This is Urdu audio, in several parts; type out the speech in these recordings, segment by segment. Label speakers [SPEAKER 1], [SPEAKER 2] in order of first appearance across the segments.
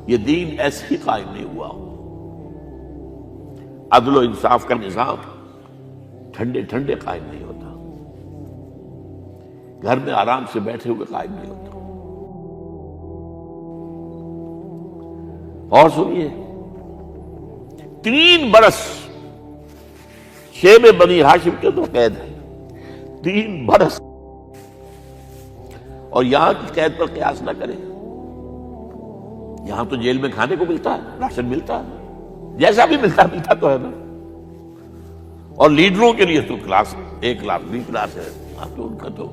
[SPEAKER 1] یہ دین ایسے ہی قائم نہیں ہوا۔ عدل و انصاف کا نظام ٹھنڈے ٹھنڈے قائم نہیں ہوتا، گھر میں آرام سے بیٹھے ہوئے قائم نہیں ہوتا۔ اور سنیے، 3 برس شیب بنی ہاشم کے تو قید ہے، 3 برس، اور یہاں کی قید پر قیاس نہ کریں۔ یہاں تو جیل میں کھانے کو ملتا ہے، راشن ملتا ہے، جیسا بھی ملتا تو ہے نا، اور لیڈروں کے لیے تو class A class B class ہے۔ تو ان کا تو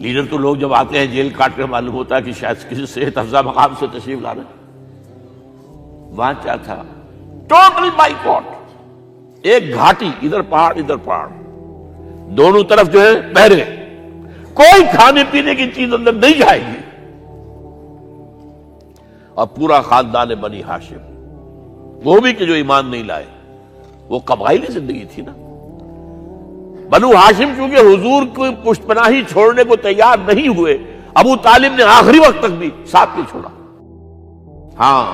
[SPEAKER 1] لیڈر تو لوگ جب آتے ہیں جیل کاٹ کر معلوم ہوتا ہے کہ شاید کسی صحت افزا مقام سے تشریف لا رہے ہیں۔ وہاں کیا تھا؟ ٹوٹل بائیکاٹ، ایک گھاٹی، ادھر پہاڑ ادھر پہاڑ، دونوں طرف جو ہے پہرے، کوئی کھانے پینے کی چیز اندر نہیں جائے گی، اور پورا خاندان بنی ہاشم، وہ بھی کہ جو ایمان نہیں لائے، وہ قبائلی زندگی تھی نا۔ بنو ہاشم چونکہ حضور کو پشت پناہی چھوڑنے کو تیار نہیں ہوئے، ابو طالب نے آخری وقت تک بھی ساتھ نہیں چھوڑا۔ ہاں،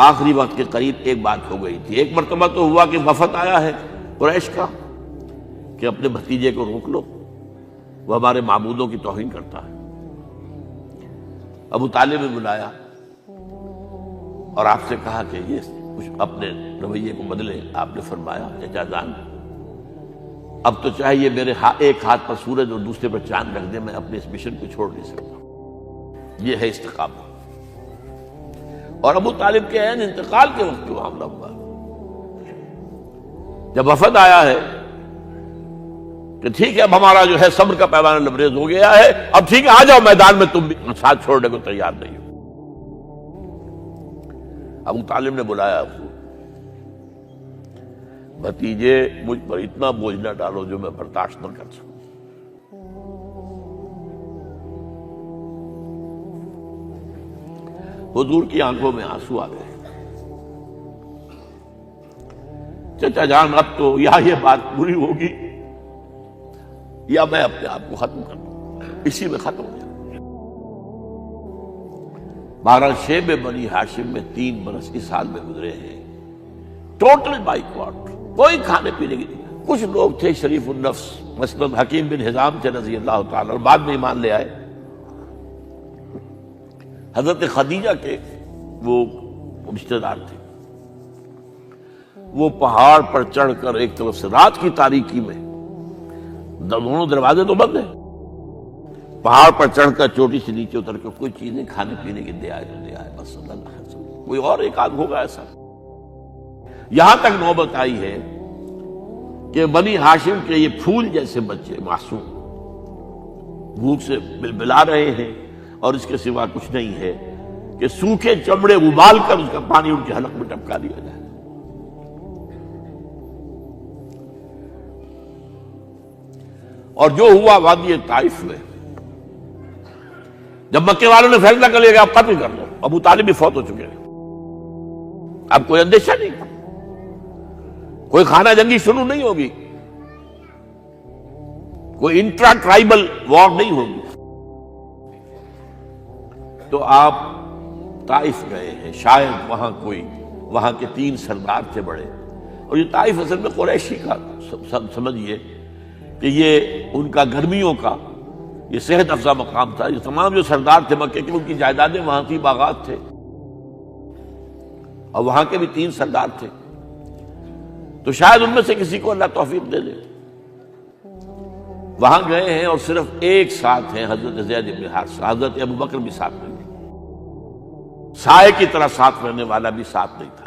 [SPEAKER 1] آخری وقت کے قریب ایک بات ہو گئی تھی۔ ایک مرتبہ تو ہوا کہ وفد آیا ہے قریش کا کہ اپنے بھتیجے کو روک لو، وہ ہمارے معبودوں کی توہین کرتا ہے۔ ابو طالب نے بلایا اور آپ سے کہا کہ یہ کچھ اپنے رویے کو بدلے۔ آپ نے فرمایا چچا جان، اب تو چاہیے میرے ایک ہاتھ پر سورج اور دوسرے پر چاند رکھ دے، میں اپنے اس مشن کو چھوڑ نہیں سکتا۔ یہ ہے استقامت۔ اور ابو طالب کے عین انتقال کے وقت جو معاملہ ہوا، جب وفد آیا ہے کہ ٹھیک ہے اب ہمارا جو ہے صبر کا پیمانہ لبریز ہو گیا ہے، اب ٹھیک ہے آ جاؤ میدان میں، تم بھی ساتھ چھوڑنے کو تیار نہیں ہو۔ ابو طالب نے بلایا، بھتیجے مجھ پر اتنا بوجھ نہ ڈالو جو میں برداشت نہ کر سکوں۔ حضور کی آنکھوں میں آنسو آ گئے۔ چچا جان، اب تو یا یہ بات پوری ہوگی یا میں اپنے آپ کو ختم کر دوں، اسی میں ختم ہو جائے۔ 12 شیب بنی ہاشم میں 3 برس اس حال میں گزرے ہیں، ٹوٹل بائیکاٹ، کوئی کھانے پینے کی نہیں۔ کچھ لوگ تھے شریف النفس، مثلا حکیم بن حزام تھے رضی اللہ تعالی، اور بعد میں ایمان لے آئے۔ حضرت خدیجہ کے وہ رشتہ دار تھے، وہ پہاڑ پر چڑھ کر ایک طرف سے رات کی تاریکی میں، دونوں دروازے تو بند ہیں، پہاڑ پر چڑھ کر چوٹی سے نیچے اتر کر کوئی چیزیں کھانے پینے کی دے آئے بس صلی اللہ علیہ وسلم۔ کوئی اور ایک آدھ ہوگا ایسا۔ یہاں تک نوبت آئی ہے کہ بنی ہاشم کے یہ پھول جیسے بچے معصوم بھوک سے بلبلا رہے ہیں، اور اس کے سوا کچھ نہیں ہے کہ سوکھے چمڑے ابال کر اس کا پانی ان کے حلق میں ٹپکا دیا جائے۔ اور جو ہوا وادی طائف میں، جب مکے والوں نے فیصلہ کر لیا کہ آپ قتل کر دو، ابو طالب بھی فوت ہو چکے ہیں، اب کوئی اندیشہ نہیں، کوئی خانہ جنگی شروع نہیں ہوگی، کوئی انٹرا ٹرائبل وار نہیں ہوگی، تو آپ طائف گئے ہیں۔ شاید وہاں کے 3 سردار تھے بڑے، اور یہ طائف اصل میں قریشی کا سمجھیے کہ یہ ان کا گرمیوں کا یہ صحت افزا مقام تھا۔ یہ تمام جو سردار تھے مکے کے، ان کی جائیدادیں وہاں تھی، باغات تھے، اور وہاں کے بھی 3 سردار تھے، تو شاید ان میں سے کسی کو اللہ توفیق دے دے۔ وہاں گئے ہیں اور صرف ایک ساتھ ہیں، حضرت زید بن حارثہ، حضرت ابوبکر بھی ساتھ نہیں، سائے کی طرح ساتھ رہنے والا بھی ساتھ نہیں تھا۔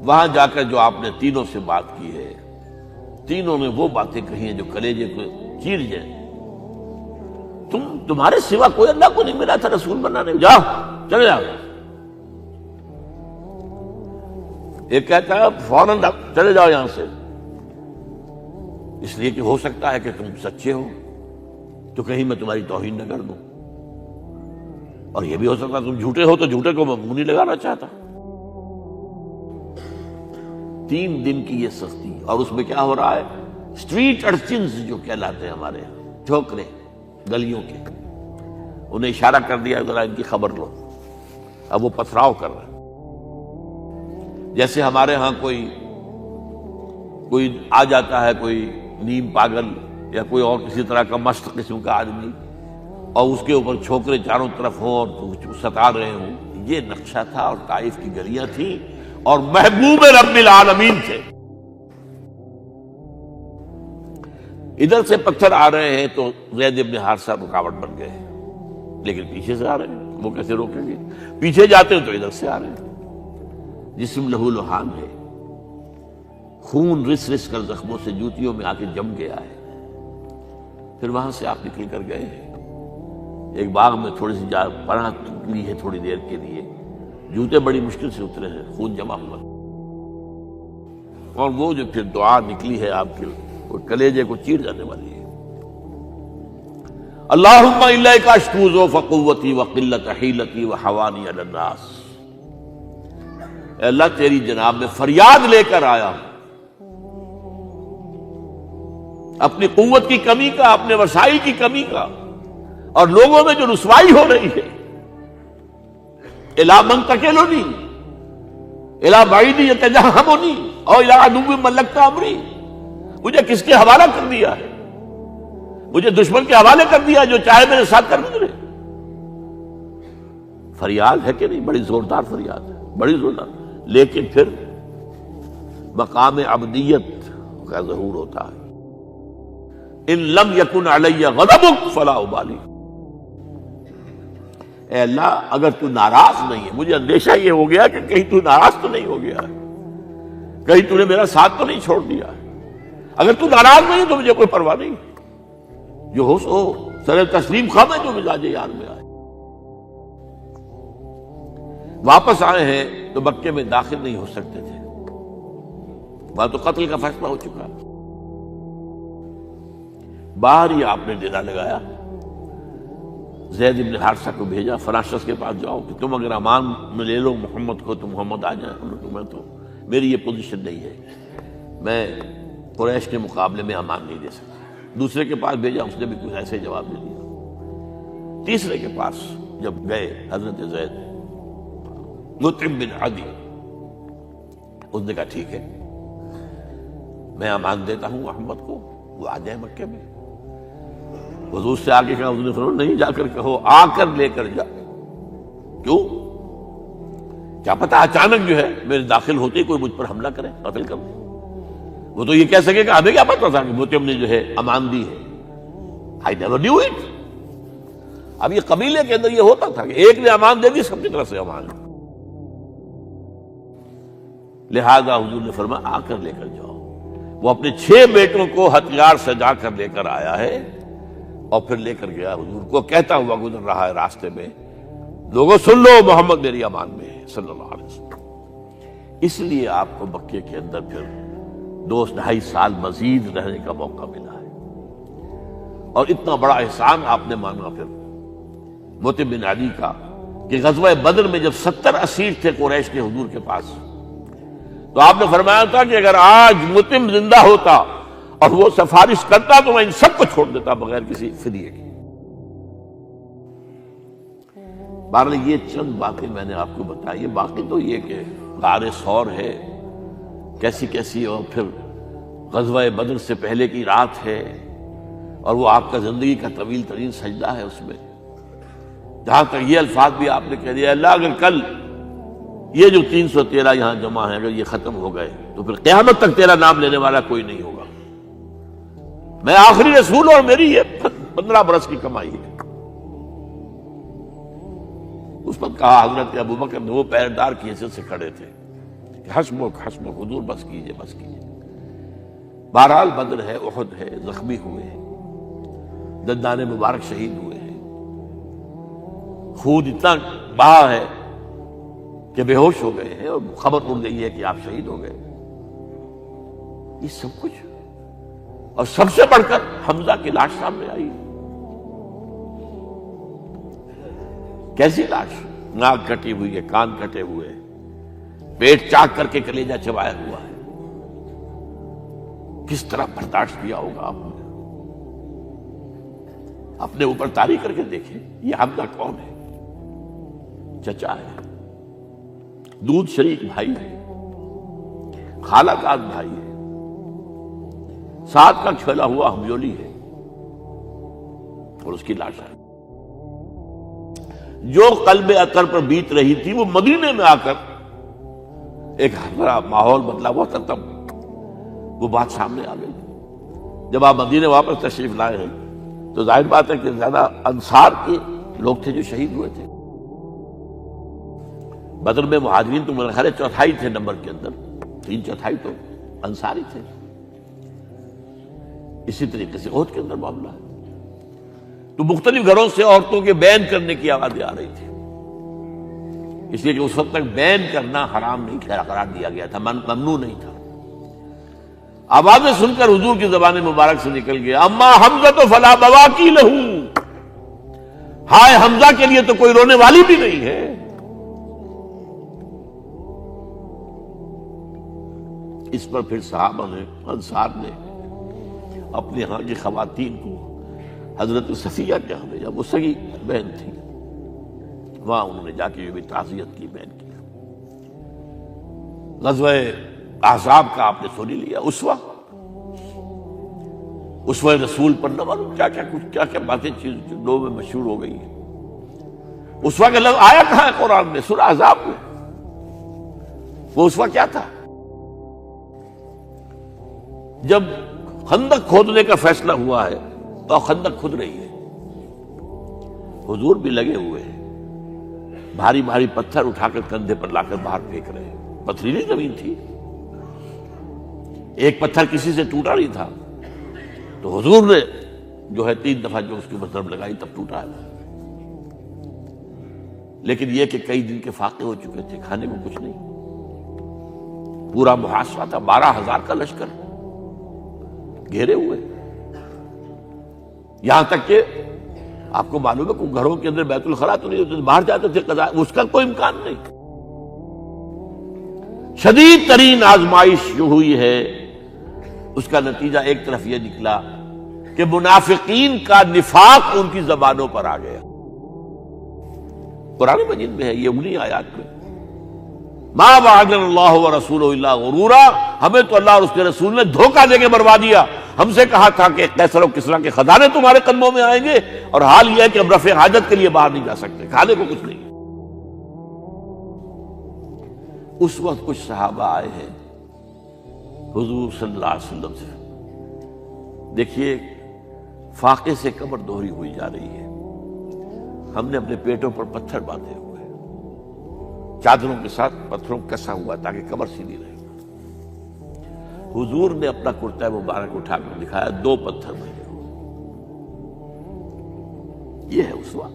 [SPEAKER 1] وہاں جا کر جو آپ نے تینوں سے بات کی ہے، تینوں نے وہ باتیں کہی ہیں جو کلیجے کو چیر جائیں۔ تمہارے سوا کوئی اللہ کو نہیں ملا تھا رسول بنانے، جاؤ چلے جاؤ۔ ایک کہتا ہے فوراً چلے جاؤ یہاں سے، اس لیے کہ ہو سکتا ہے کہ تم سچے ہو تو کہیں میں تمہاری توہین نہ کر دوں، اور یہ بھی ہو سکتا ہے تم جھوٹے ہو تو جھوٹے کو میں منہ نہیں لگانا چاہتا۔ 3 دن کی یہ سختی، اور اس میں کیا ہو رہا ہے؟ اسٹریٹ ارچنز جو کہلاتے ہیں ہمارے یہاں، جھوکرے گلیوں کے، انہیں اشارہ کر دیا ذرا ان کی خبر لو. اب وہ پتھراؤ کر رہے ہیں. جیسے ہمارے ہاں کوئی آ جاتا ہے، کوئی نیم پاگل یا کوئی اور کسی طرح کا مست قسم کا آدمی، اور اس کے اوپر چھوکرے چاروں طرف ہوں اور ستا رہے ہوں. یہ نقشہ تھا اور طائف کی گلیاں تھیں اور محبوب رب العالمین تھے. ادھر سے پتھر آ رہے ہیں تو زید بن حارثہ رکاوٹ بن گئے، لیکن پیچھے سے آ رہے ہیں، وہ کیسے روکیں گے؟ پیچھے جاتے ہیں تو ادھر سے آ رہے ہیں. جسم لہو لہان ہے، خون رس رس کر زخموں سے جوتیوں میں آ کے جم گیا ہے. پھر وہاں سے آپ نکل کر گئے ہیں. ایک باغ میں تھوڑی سی پناہ لی ہے تھوڑی دیر کے لیے، جوتے بڑی مشکل سے اترے ہیں، خون جمع ہوا. اور وہ جو پھر دعا نکلی ہے آپ کے، وہ کلیجے کو چیر جانے والی ہے. اللہم الیک اشکو ضعف قوتی وقلت حیلتی وحوانی علی الناس. اے اللہ تیری جناب میں فریاد لے کر آیا ہوں اپنی قوت کی کمی کا، اپنے وسائل کی کمی کا، اور لوگوں میں جو رسوائی ہو رہی ہے. الی من تکلنی الی بعید یتجہمنی اور الی عدو ملکت امری. مجھے کس کے حوالہ کر دیا ہے؟ مجھے دشمن کے حوالے کر دیا جو چاہے میرے ساتھ کر گزرے. فریاد ہے کہ نہیں؟ بڑی زوردار فریاد ہے، بڑی زوردار. لیکن پھر مقام عبدیت کا ظہور ہوتا ہے. ان لم یکن علی غضبک فلا ابالی. اے اللہ اگر تو ناراض نہیں ہے، مجھے اندیشہ یہ ہو گیا کہ کہیں تو ناراض تو نہیں ہو گیا ہے، کہیں تو نے میرا ساتھ تو نہیں چھوڑ دیا ہے. اگر تو ناراض نہیں تو مجھے کوئی پرواہ نہیں، جو ہو سو سر تسلیم خواہ میں جو مزاج یار میں آئے. واپس آئے ہیں تو مکے میں داخل نہیں ہو سکتے تھے، وہاں تو قتل کا فیصلہ ہو چکا. باہر ہی آپ نے ڈیرا لگایا، زید بن حارثہ کو بھیجا فلاں شخص کے پاس جاؤ کہ تم اگر امان میں لے لو محمد کو تو محمد آ جائیں. تمہیں تو میری یہ پوزیشن نہیں ہے، میں قریش کے مقابلے میں امان نہیں دے سکتا. دوسرے کے پاس بھیجا، اس نے بھی کچھ ایسے جواب دے دیا. تیسرے کے پاس جب گئے حضرت زید، مطعم بن عدی، اس نے کہا ٹھیک ہے میں امان دیتا ہوں محمد کو، وہ آ جائے مکے میں. حضور سے آگے کہا، حضور نے فرمایا نہیں جا کر کہو، آ کر لے کر جا. کیوں؟ کیا پتا اچانک جو ہے میرے داخل ہوتے ہی کوئی مجھ پر حملہ کرے، قتل کر دے. وہ تو یہ کہہ سکے کہ ہمیں کیا پتا تھا کہ مطعم نے جو ہے امان دی ہے. I never knew it. اب یہ قبیلے کے اندر یہ ہوتا تھا کہ ایک نے امان دے دی، سب کی طرف سے امان. لہذا حضور نے فرمایا آ کر لے کر جاؤ. وہ اپنے 6 بیٹوں کو ہتھیار سجا کر لے کر آیا ہے اور پھر لے کر گیا حضور کو، کہتا ہوا گزر رہا ہے راستے میں، لوگوں سن لو محمد میری امان میں ہے صلی اللہ علیہ وسلم. اس لیے آپ کو مکے کے اندر پھر 2-2.5 سال مزید رہنے کا موقع ملا ہے. اور اتنا بڑا احسان آپ نے مانا پھر مطعم بن عدی کا کہ غزوہ بدر میں جب 70 اسیر تھے قریش کے حضور کے پاس، تو آپ نے فرمایا تھا کہ اگر آج مطعم زندہ ہوتا اور وہ سفارش کرتا تو میں ان سب کو چھوڑ دیتا بغیر کسی فدیے کے. بہرحال یہ چند باتیں میں نے آپ کو بتائی. باقی تو یہ کہ غار ثور ہے کیسی کیسی، اور پھر غزوہ بدر سے پہلے کی رات ہے، اور وہ آپ کا زندگی کا طویل ترین سجدہ ہے. اس میں جہاں تک یہ الفاظ بھی آپ نے کہہ دیا، اللہ اگر کل یہ جو 313 یہاں جمع ہیں اگر یہ ختم ہو گئے تو پھر قیامت تک تیرا نام لینے والا کوئی نہیں ہوگا. میں آخری رسول اور میری یہ 15 برس کی کمائی ہے. اس وقت کہا حضرت ابوبکر نے، وہ پہردار کی حیثیت سے کھڑے تھے، کہ حسبک حسبک حضور بس کیجئے بس کیجئے. بہرحال بدر ہے، احد ہے، زخمی ہوئے ہیں، دندان مبارک شہید ہوئے ہیں، خون اتنا بہا ہے کہ بے ہوش ہو گئے ہیں، اور خبر اڑ گئی ہے کہ آپ شہید ہو گئے. یہ سب کچھ، اور سب سے بڑھ کر حمزہ کی لاش سامنے آئی. کیسی لاش؟ ناک کٹی ہوئی ہے، کان کٹے ہوئے ہیں، پیٹ چاک کر کے کلیجہ چبایا ہوا ہے. کس طرح برداشت کیا ہوگا آپ نے؟ اپنے اوپر طاری کر کے دیکھیں، یہ حمزہ کون ہے؟ چچا ہے، دودھ شریک بھائی ہے، خالہ کا بھائی ہے، ساتھ کا کھیلا ہوا ہمجولی ہے، اور اس کی لاش ہے۔ جو قلب اطہر پر بیت رہی تھی وہ مدینے میں آ کر ایک بڑا ماحول بدلا ہوا تھا، تب وہ بات سامنے آ گئی۔ جب آپ مدینے واپس تشریف لائے ہیں تو ظاہر بات ہے کہ زیادہ انصار کے لوگ تھے جو شہید ہوئے تھے۔ بدر میں مہاجرین تو میرے خیال 4تھائی تھے نمبر کے اندر، 3/4 تو انصاری تھے۔ اسی طریقے سے احد کے اندر معاملہ ہے، تو مختلف گھروں سے عورتوں کے بین کرنے کی آوازیں آ رہی تھی، اس لیے کہ اس وقت تک بین کرنا حرام نہیں قرار دیا گیا تھا، ممنوع نہیں تھا۔ آوازیں سن کر حضور کی زبان مبارک سے نکل گیا، اما حمزہ تو فلا بواکی لہو، ہائے حمزہ کے لیے تو کوئی رونے والی بھی نہیں ہے۔ اس پر پھر صحابہ نے، انصار نے اپنے ہاں کی خواتین کو حضرت صفیہ کے ہمیں جب وہ سگی بہن تھی، وہاں انہوں نے جا کے بھی تعزیت کی بہن کی۔ غزوہ احزاب کا آپ نے سنی لیا، اسوہ رسول پر نہ معلوم کیا کیا باتیں چیز لوگوں میں مشہور ہو گئی ہیں۔ اسوہ کا لفظ آیا کہاں ہے قرآن میں؟ سورہ احزاب میں۔ وہ اسوہ کیا تھا؟ جب خندق کھودنے کا فیصلہ ہوا ہے تو خندق کھود رہی ہے، حضور بھی لگے ہوئے ہیں، بھاری بھاری پتھر اٹھا کر کندھے پر لا کر باہر پھینک رہے ہیں، پتھریلی زمین تھی، ایک پتھر کسی سے ٹوٹا نہیں تھا، تو حضور نے جو ہے 3 دفعہ جو اس کی ضرب لگائی تب ٹوٹا ہے۔ لیکن یہ کہ کئی دن کے فاقے ہو چکے تھے، کھانے کو کچھ نہیں، پورا محاصرہ تھا، 12,000 کا لشکر گھیرے ہوئے، یہاں تک کہ آپ کو معلوم ہے کہ گھروں کے اندر بیت الخلا تو نہیں ہوتے، باہر جاتے تھے قضاء، اس کا کوئی امکان نہیں۔ شدید ترین آزمائش جو ہوئی ہے اس کا نتیجہ ایک طرف یہ نکلا کہ منافقین کا نفاق ان کی زبانوں پر آ گیا۔ قرآن مجید میں ہے یہ انہی آیات میں، ما وعدنا اللہ ورسولہ الا غرورا، ہمیں تو اللہ اور اس کے رسول نے دھوکہ دے کے مروا دیا۔ ہم سے کہا تھا کہ قیصر و کسریٰ کے خزانے تمہارے قدموں میں آئیں گے، اور حال یہ ہے کہ اب رفع حاجت کے لیے باہر نہیں جا سکتے، کھانے کو کچھ نہیں۔ اس وقت کچھ صحابہ آئے ہیں حضور صلی اللہ علیہ وسلم سے، دیکھیے فاقے سے کمر دوہری ہوئی جا رہی ہے، ہم نے اپنے پیٹوں پر پتھر باندھے ہوئے، چادروں کے ساتھ پتھروں کسا ہوا تاکہ کمر سیدھی رہے۔ حضور نے اپنا کرتا مبارک اٹھا کر دکھایا، 2 پتھر بنے ہوئے، یہ ہے اسوہ،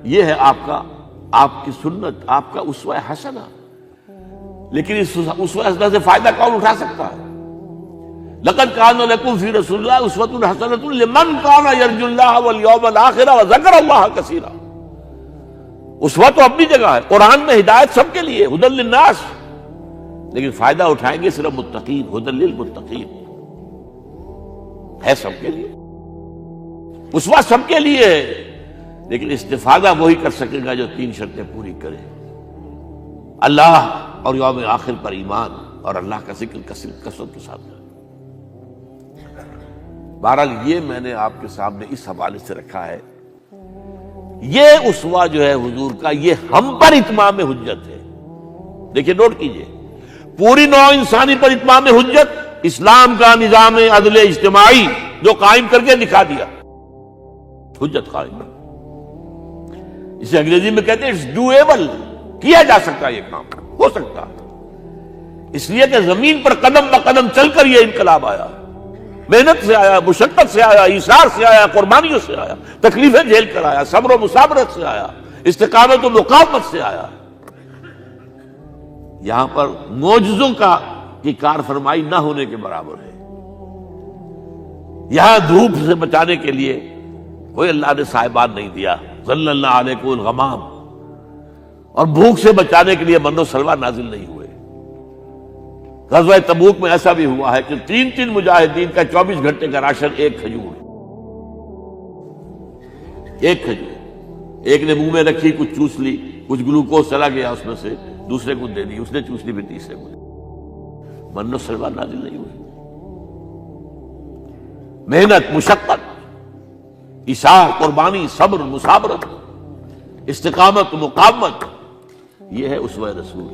[SPEAKER 1] یہ ہے آپ کی سنت، آپ کا اسوہ حسنہ۔ لیکن اس اسوہ حسنہ سے فائدہ کون اٹھا سکتا ہے؟ لقد کان لکم فی رسول اللہ اسوۃ حسنۃ لمن کان یرجو اللہ والیوم الآخر وذکر اللہ کثیرا۔ اسوہ تو اپنی جگہ ہے، قرآن میں ہدایت سب کے لیے، ھدی للناس، لیکن فائدہ اٹھائیں گے صرف متقین، ھدی للمتقین، ہے سب کے لیے، اسوہ سب کے لیے ہے، لیکن استفادہ وہی کر سکے گا جو 3 شرطیں پوری کرے، اللہ اور یوم آخر پر ایمان اور اللہ کا ذکر کثرت کے ساتھ۔ بہرحال یہ میں نے آپ کے سامنے اس حوالے سے رکھا ہے، یہ اسوہ جو ہے حضور کا، یہ ہم پر اتمام حجت ہے۔ دیکھیے نوٹ کیجئے، پوری نوع انسانی پر اتمام حجت، اسلام کا نظام عدل اجتماعی جو قائم کر کے دکھا دیا، حجت قائم ہے، اسے انگریزی میں کہتے ہیں اٹس ڈویبل، کیا جا سکتا ہے، یہ کام ہو سکتا ہے، اس لیے کہ زمین پر قدم بقدم چل کر یہ انقلاب آیا، محنت سے آیا، مشقت سے آیا، ایثار سے آیا، قربانیوں سے آیا، تکلیفیں جھیل کر آیا، صبر و مصابرت سے آیا، استقامت و مقاومت سے آیا۔ یہاں پر معجزوں کی کار فرمائی نہ ہونے کے برابر ہے۔ یہاں دھوپ سے بچانے کے لیے کوئی اللہ نے صاحبان نہیں دیا، صلی اللہ علیہ الغمام، اور بھوک سے بچانے کے لیے من و سلوہ نازل نہیں ہوئے۔ غزوہ تبوک میں ایسا بھی ہوا ہے کہ 3 مجاہدین کا 24 گھنٹے کا راشن ایک کھجور، ایک کھجور، ایک نے منہ میں رکھی، کچھ چوس لی، کچھ گلوکوز چلا گیا اس میں سے، دوسرے کو دے دی، اس نے چوس لی، پھر تیسرے کو دے دی۔ من و سلوہ نازل نہیں ہوئی۔ محنت، مشقت، ایثار، قربانی، صبر، مثابرت، استقامت، مقاومت، یہ ہے اسوہ رسول۔